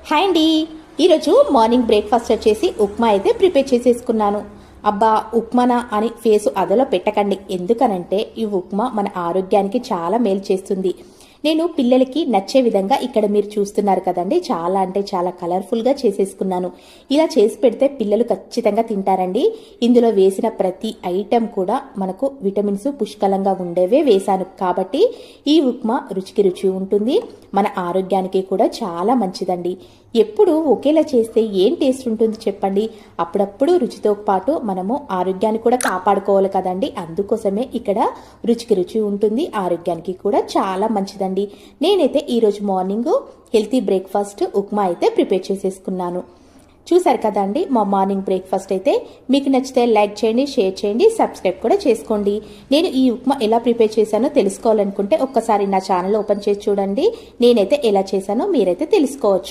Hi అండి. ఈరోజు morning breakfast వచ్చేసి ఉప్మా అయితే ప్రిపేర్ చేసేసుకున్నాను. అబ్బా, ఉప్మానా అని ఫేసు అదలో పెట్టకండి. ఎందుకనంటే ఈ ఉప్మా మన ఆరోగ్యానికి చాలా మేలు చేస్తుంది. నేను పిల్లలకి నచ్చే విధంగా ఇక్కడ మీరు చూస్తున్నారు కదండి, చాలా అంటే చాలా కలర్ఫుల్గా చేసేసుకున్నాను. ఇలా చేసి పెడితే పిల్లలు ఖచ్చితంగా తింటారండి. ఇందులో వేసిన ప్రతి ఐటెం కూడా మనకు విటమిన్స్ పుష్కలంగా ఉండేవే వేశాను కాబట్టి ఈ ఉప్మా రుచికి రుచి ఉంటుంది, మన ఆరోగ్యానికి కూడా చాలా మంచిదండి. ఎప్పుడు ఒకేలా చేస్తే ఏం టేస్ట్ ఉంటుంది చెప్పండి. అప్పుడప్పుడు రుచితో పాటు మనము ఆరోగ్యాన్ని కూడా కాపాడుకోవాలి కదండి. అందుకోసమే ఇక్కడ రుచికి రుచి ఉంటుంది, ఆరోగ్యానికి కూడా చాలా మంచిదండి. నేనైతే ఈరోజు మార్నింగ్ హెల్తీ బ్రేక్ఫాస్ట్ ఉప్మా అయితే ప్రిపేర్ చేసేసుకున్నాను. చూసారు కదండి మా మార్నింగ్ బ్రేక్ఫాస్ట్ అయితే. మీకు నచ్చితే లైక్ చేయండి, షేర్ చేయండి, సబ్స్క్రైబ్ కూడా చేసుకోండి. నేను ఈ ఉప్మా ఎలా ప్రిపేర్ చేశానో తెలుసుకోవాలనుకుంటే ఒక్కసారి నా ఛానల్ ఓపెన్ చేసి చూడండి. నేనైతే ఎలా చేశానో మీరైతే తెలుసుకోవచ్చు.